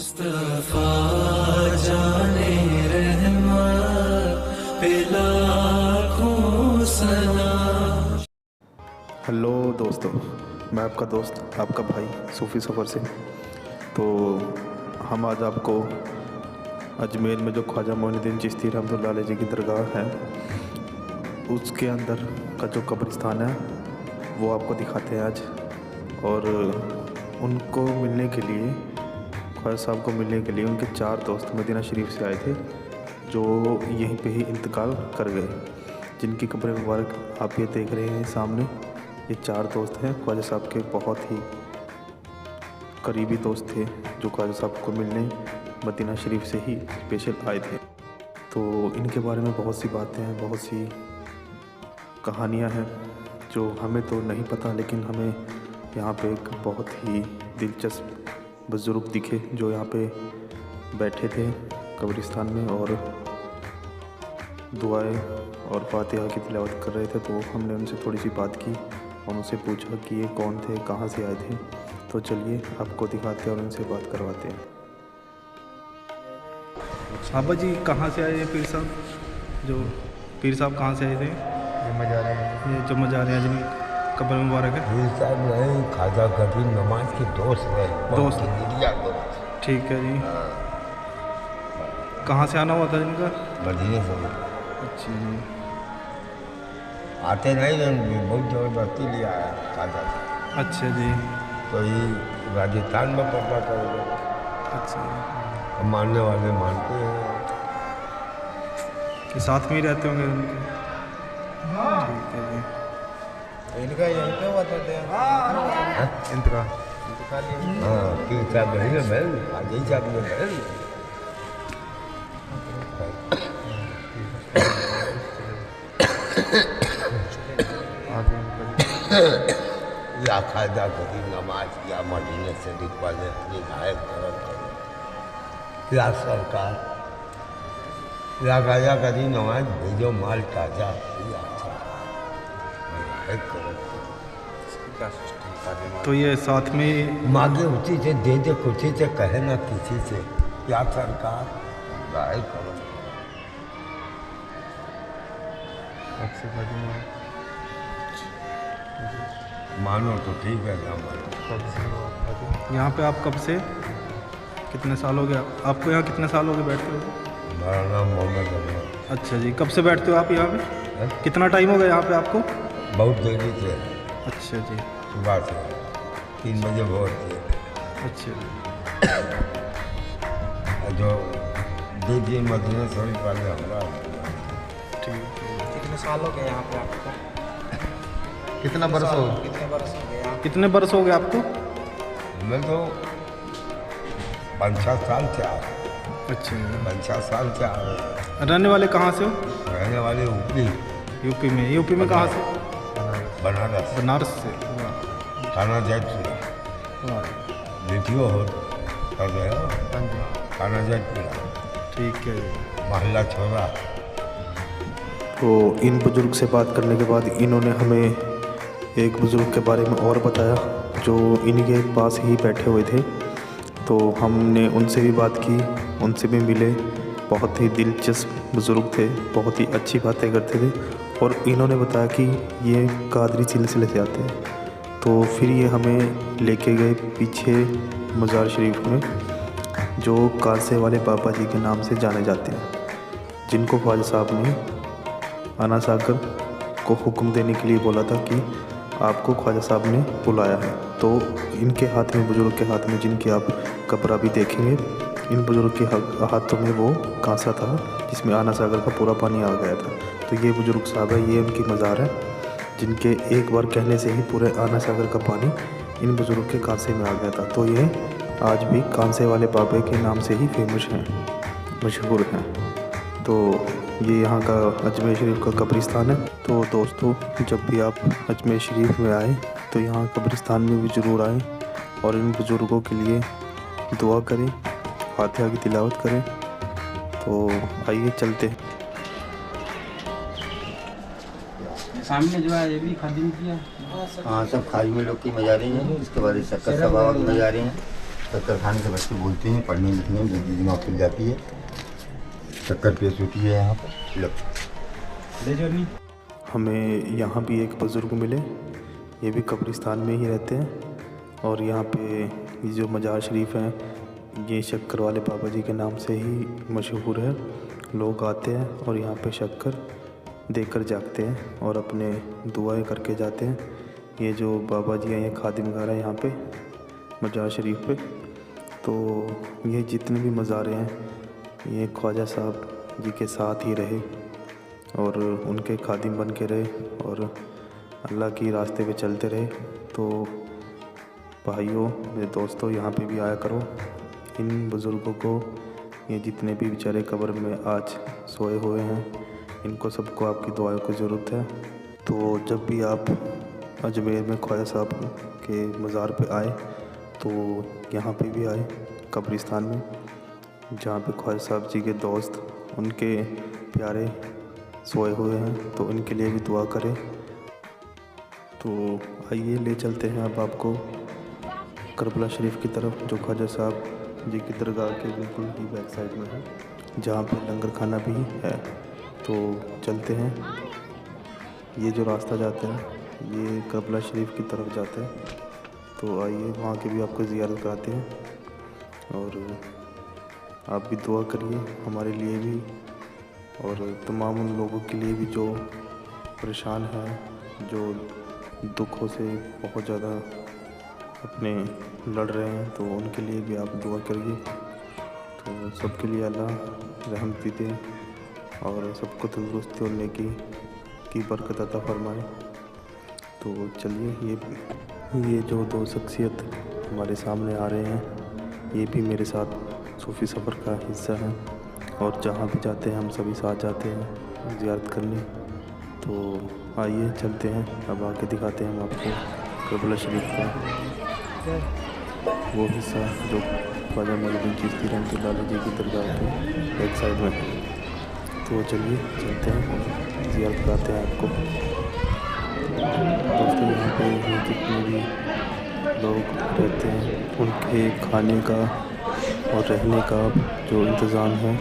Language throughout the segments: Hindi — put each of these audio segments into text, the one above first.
मुस्तफा जाने रहमत पे लाखों सलाम। हेलो दोस्तों, मैं आपका दोस्त आपका भाई सूफ़ी सफ़र से। तो हम आज आपको अजमेर में जो ख्वाजा मोइनुद्दीन चिश्ती रहमतुल्लाह अलैह जी की दरगाह है उसके अंदर का जो कब्रिस्तान है वो आपको दिखाते हैं आज। और उनको मिलने के लिए, ख्वाजा साहब को मिलने के लिए उनके 4 दोस्त मदीना शरीफ से आए थे जो यहीं पे ही इंतकाल कर गए, जिनकी कब्र मुबारक आप ये देख रहे हैं सामने। ये 4 दोस्त हैं, ख्वाजा साहब के बहुत ही करीबी दोस्त थे जो ख्वाजा साहब को मिलने मदीना शरीफ से ही स्पेशल आए थे। तो इनके बारे में बहुत सी बातें हैं, बहुत सी कहानियां हैं जो हमें तो नहीं पता, लेकिन हमें यहाँ पे एक बहुत ही दिलचस्प बुज़ुर्ग दिखे जो यहाँ पे बैठे थे कब्रिस्तान में और दुआएं और फातिहा की तिलावत कर रहे थे। तो हमने उनसे थोड़ी सी बात की और उनसे पूछा कि ये कौन थे, कहाँ से आए थे। तो चलिए आपको दिखाते हैं और उनसे बात करवाते हैं। साहबा जी कहाँ से आए हैं? पीर साहब, जो पीर साहब कहाँ से आए थे? ये मजा रहे हैं, ये जो मजा रहे हैं जिनकी कब्र मुबारक है। पीर साहब नहीं, ख्वाजा गरीब नमाज के दोस्त रहे, दोस्त। दोस्त। ठीक है जी। कहाँ से आना हुआ था इनका? मदीने से अच्छा जी। आते नहीं, बहुत जबरदस्ती लिया आया ख्वाजा से। अच्छा जी। तो ये राजस्थान में पता करेगा, अच्छा, मानने वाले मानते हैं कि साथ में ही रहते होंगे उनके। ठीक है जी। इनका यहीं पे हुआ था इंतकाल। हाँ, पीर साहब नहीं है बहन, ख्वाजा साहब ने बहन। या ख्वाजा गरीब नमाज या मदीने शरीफ वाले अपनी गायब तरफ या सरकार या ख्वाजा गरीब नमाज भेजो माल ताजा तो ये साथ में मांगे उसी से दे दे, खुशी से कहे ना किसी से, या सरकार गायब करो। मानो तो ठीक है, ना मानो। यहाँ पे आप कब से, कितने साल हो गया आपको? यहाँ कितने साल हो गए बैठते हो? मेरा नाम मोहम्मद अली। अच्छा जी। कब से बैठते हो आप यहाँ पे? कितना टाइम हो गया यहाँ पे आपको? बहुत देरी से, अच्छा जी। सुबह से 3 बजे भोर से। अच्छा जी। जो दीजिए मदीना शरीफ वाले हमरा। ठीक है। कितने साल हो गए यहाँ पे आपको? कितना बरस हो गया? कितने बरस हो गए यहाँ? कितने बरस हो गए आपको? मैं तो 5-7 साल से आ रहा हूँ। अच्छा। 5-7 साल से आ रहे हैं। रहने वाले कहाँ से हो? रहने वाले ऊपरी यूपी में। यूपी में कहाँ से? बनारस, बनारस से। थाना जैतपुरा। वीडियो हो कर रहे हो, थाना जैतपुरा। ठीक है। मोहल्ला छोरा। तो इन बुज़ुर्ग से बात करने के बाद इन्होंने हमें एक बुज़ुर्ग के बारे में और बताया जो इनके पास ही बैठे हुए थे। तो हमने उनसे भी बात की, उनसे भी मिले। बहुत ही दिलचस्प बुज़ुर्ग थे, बहुत ही अच्छी बातें करते थे। और इन्होंने बताया कि ये कादरी सिलसिले से आते हैं। तो फिर ये हमें लेके गए पीछे मज़ार शरीफ में, जो कांसे वाले बाबा जी के नाम से जाने जाते हैं, जिनको ख्वाजा साहब ने आना सागर को हुक्म देने के लिए बोला था कि आपको ख्वाजा साहब ने बुलाया है। तो इनके हाथ में, बुज़ुर्ग के हाथ में, जिनकी आप कब्र भी देखेंगे, इन बुज़ुर्ग के हाथों में वो कांसा था जिसमें आना सागर का पूरा पानी आ गया था। तो ये बुज़ुर्ग साहब है, ये उनकी मज़ार है, जिनके एक बार कहने से ही पूरे आना सागर का पानी इन बुज़ुर्ग के कांसे में आ गया था। तो ये आज भी कांसे वाले बाबे के नाम से ही फेमस हैं, मशहूर हैं। तो ये यहाँ का अजमेर शरीफ का कब्रिस्तान है। तो दोस्तों, जब भी आप अजमेर शरीफ में आए तो यहाँ कब्रिस्तान में भी ज़रूर आएँ और इन बुज़ुर्गों के लिए दुआ करें, फातिहा की तिलावत करें। तो आइए चलते हैं। सामने जो है ये भी खादिम किया। हाँ, सब खादिम लोग की मजारी हैं। इसके बाद शक्कर सभा की मजारी हैं। चक्कर खाने से बच्चे बोलते हैं, पढ़ने लिखने में जल्दी दिमाग खुल जाती है, चक्कर पेश होती है यहाँ पर। ले जो नहीं। हमें यहाँ भी एक बुज़ुर्ग मिले, ये भी कब्रिस्तान में ही रहते हैं और यहाँ पे ये जो मज़ार शरीफ है ये शक्कर वाले बाबा जी के नाम से ही मशहूर है। लोग आते हैं और यहाँ पे शक्कर देकर जाते हैं और अपने दुआएं करके जाते हैं। ये जो बाबा जी हैं ये खादिमगार है यहाँ पे मज़ार शरीफ पे। तो ये जितने भी मज़ारे हैं ये ख्वाजा साहब जी के साथ ही रहे और उनके खादिम बन के रहे और अल्लाह की रास्ते पे चलते रहे। तो भाइयों, मेरे दोस्तों, यहाँ पे भी आया करो। इन बुज़ुर्गों को, ये जितने भी बेचारे कब्र में आज सोए हुए हैं, इनको सबको आपकी दुआओं की ज़रूरत है। तो जब भी आप अजमेर में ख्वाजा साहब के मज़ार पे आए तो यहाँ पे भी आए कब्रिस्तान में, जहाँ पे ख्वाजा साहब जी के दोस्त, उनके प्यारे सोए हुए हैं, तो उनके लिए भी दुआ करें। तो आइए ले चलते हैं अब आपको करबला शरीफ की तरफ, जो ख्वाजा साहब जी की दरगाह के बिल्कुल ही बैक साइड में है, जहाँ पे लंगर खाना भी है। तो चलते हैं। ये जो रास्ता जाता है ये करबला शरीफ की तरफ जाता है। तो आइए वहाँ की भी आपको ज़ियारत कराते हैं और आप भी दुआ करिए हमारे लिए भी और तमाम उन लोगों के लिए भी जो परेशान हैं, जो दुखों से बहुत ज़्यादा अपने लड़ रहे हैं, तो उनके लिए भी आप दुआ करिए। तो सबके लिए अल्लाह रहमत दे और सबको तंदुरुस्ती और नेकी की बरकत अता फरमाए। तो चलिए, ये जो दो शख्सियत हमारे सामने आ रहे हैं ये भी मेरे साथ सूफ़ी सफ़र का हिस्सा है और जहाँ भी जाते हैं हम सभी साथ जाते हैं ज़ियारत करने। तो आइए चलते हैं, अब आके दिखाते हैं हम आपको करबला शरीफ का वो हिस्सा जो ख्वाजा मोइनुद्दीन चिश्ती रहमतुल्लाह जी की दरगाह के एक साइड में है। तो चलिए चलते हैं, ज़ियारत कराते हैं आपको। दोस्तों, यहाँ पे जितने भी लोग रहते हैं उनके खाने का और रहने का जो इंतज़ाम है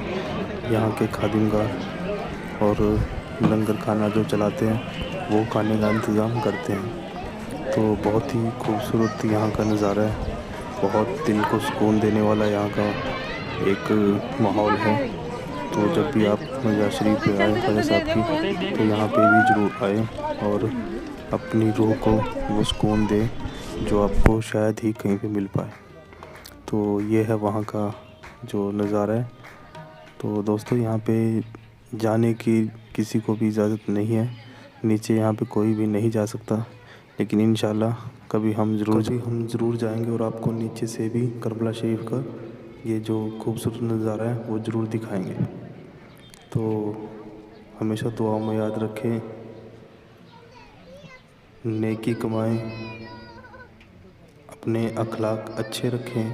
यहाँ के खादिमगार और लंगर खाना जो चलाते हैं वो खाने का इंतज़ाम करते हैं। तो बहुत ही खूबसूरत यहाँ का नज़ारा है, बहुत दिल को सुकून देने वाला यहाँ का एक माहौल है। तो जब भी आप मज़ार शरीफ पे आए ख्वाजा साहब की, तो यहाँ पे भी ज़रूर आए और अपनी रूह को वो सुकून दे जो आपको शायद ही कहीं पे मिल पाए। तो ये है वहाँ का जो नज़ारा है। तो दोस्तों, यहाँ पे जाने की किसी को भी इजाज़त नहीं है, नीचे यहाँ पे कोई भी नहीं जा सकता, लेकिन इंशाल्लाह कभी हम ज़रूर जाएंगे और आपको नीचे से भी करबला शरीफ का ये जो खूबसूरत नज़ारा है वो ज़रूर दिखाएंगे। तो हमेशा दुआओं में याद रखें, नेकी कमाएं, अपने अखलाक अच्छे रखें,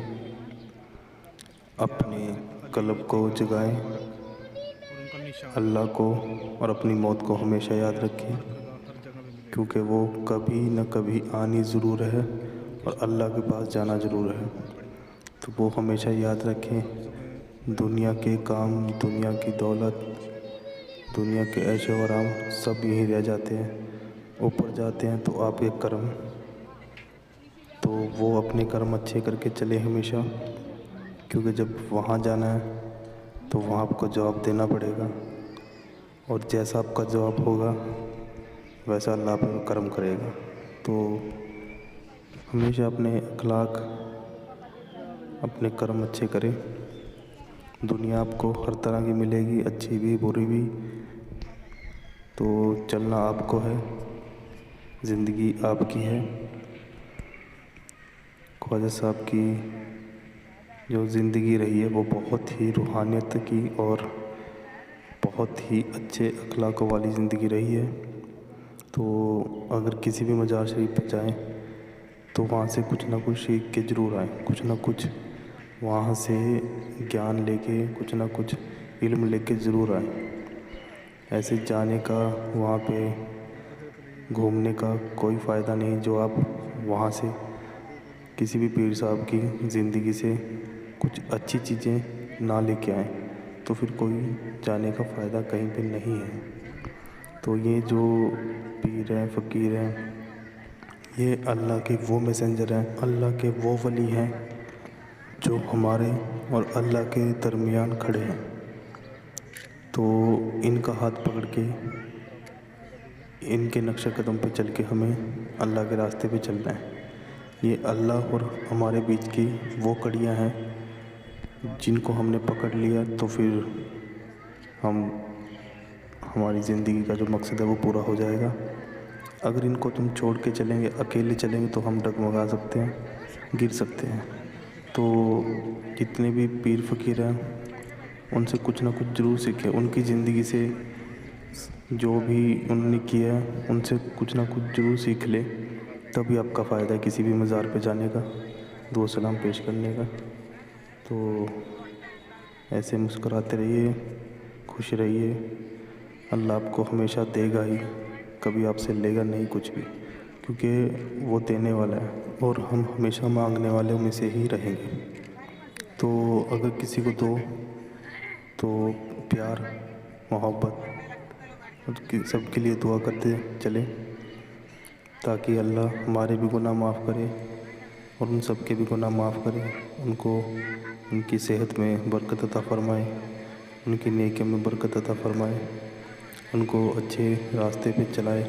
अपने कल्ब को जगाएं, अल्लाह को और अपनी मौत को हमेशा याद रखें, क्योंकि वो कभी न कभी आनी ज़रूर है और अल्लाह के पास जाना ज़रूर है। तो वो हमेशा याद रखें, दुनिया के काम, दुनिया की दौलत, दुनिया के ऐशो आराम सब यहीं रह जाते हैं, ऊपर जाते हैं तो आपके कर्म। तो वो अपने कर्म अच्छे करके चले हमेशा, क्योंकि जब वहाँ जाना है तो वहाँ आपको जवाब देना पड़ेगा और जैसा आपका जवाब होगा वैसा अल्लाह पर कर्म करेगा। तो हमेशा अपने अखलाक, अपने कर्म अच्छे करें। दुनिया आपको हर तरह की मिलेगी, अच्छी भी बुरी भी। तो चलना आपको है, ज़िंदगी आपकी है। ख्वाजा साहब की जो ज़िंदगी रही है वो बहुत ही रूहानियत की और बहुत ही अच्छे अखलाकों वाली ज़िंदगी रही है। तो अगर किसी भी मज़ार शरीफ पर जाएं तो वहाँ से कुछ ना कुछ सीख के ज़रूर आएँ, कुछ ना कुछ वहाँ से ज्ञान लेके, कुछ ना कुछ इल्म लेके ज़रूर आएँ। ऐसे जाने का, वहाँ पे घूमने का कोई फ़ायदा नहीं जो आप वहाँ से किसी भी पीर साहब की ज़िंदगी से कुछ अच्छी चीज़ें ना लेके आएँ तो फिर कोई जाने का फ़ायदा कहीं भी नहीं है। तो ये जो पीर हैं, फ़कीर हैं, ये अल्लाह के वो मैसेंजर हैं, अल्लाह के वो वली हैं जो हमारे और अल्लाह के दरमियान खड़े हैं। तो इनका हाथ पकड़ के, इनके नक्शे कदम पे चल के हमें अल्लाह के रास्ते पे चलना है। ये अल्लाह और हमारे बीच की वो कड़ियाँ हैं जिनको हमने पकड़ लिया तो फिर हमारी ज़िंदगी का जो मकसद है वो पूरा हो जाएगा। अगर इनको तुम छोड़ के चलेंगे, अकेले चलेंगे तो हम डगमगा सकते हैं, गिर सकते हैं। तो जितने भी पीर फ़कीर हैं उनसे कुछ ना कुछ ज़रूर सीखें, उनकी ज़िंदगी से जो भी उन्होंने किया है उनसे कुछ ना कुछ ज़रूर सीख ले, तभी आपका फ़ायदा है किसी भी मज़ार पे जाने का, दुआ सलाम पेश करने का। तो ऐसे मुस्कुराते रहिए, खुश रहिए, अल्लाह आपको हमेशा देगा ही, कभी आपसे लेगा नहीं कुछ भी, क्योंकि वो देने वाला है और हम हमेशा मांगने वालों में से ही रहेंगे। तो अगर किसी को दो तो प्यार, मोहब्बत और सबके लिए दुआ करते चले, ताकि अल्लाह हमारे भी गुनाह माफ़ करे और उन सब के भी गुनाह माफ़ करे, उनको उनकी सेहत में बरकत अता फ़रमाए, उनकी नेकियों में बरकत अता फ़रमाए, उनको अच्छे रास्ते पे चलाए,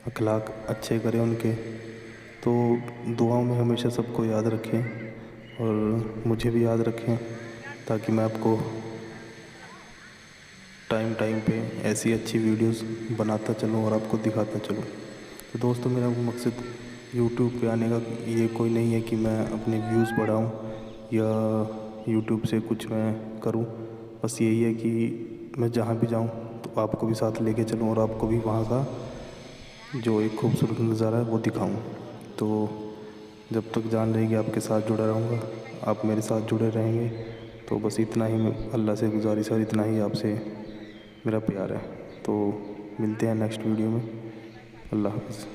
अखलाक अच्छे करें उनके। तो दुआओं में हमेशा सबको याद रखें और मुझे भी याद रखें, ताकि मैं आपको टाइम पे ऐसी अच्छी वीडियोस बनाता चलूँ और आपको दिखाता चलूँ। तो दोस्तों, मेरा मकसद यूट्यूब पे आने का ये कोई नहीं है कि मैं अपने व्यूज़ बढ़ाऊँ या यूट्यूब से कुछ मैं करूँ। बस यही है कि मैं जहाँ भी जाऊँ तो आपको भी साथ लेके चलूँ और आपको भी वहाँ का जो एक खूबसूरत नज़ारा है वो दिखाऊँ। तो जब तक जान रहेगी आपके साथ जुड़ा रहूँगा, आप मेरे साथ जुड़े रहेंगे। तो बस इतना ही अल्लाह से गुजारिश है और इतना ही आपसे मेरा प्यार है। तो मिलते हैं नेक्स्ट वीडियो में। अल्लाह हाफ़िज़।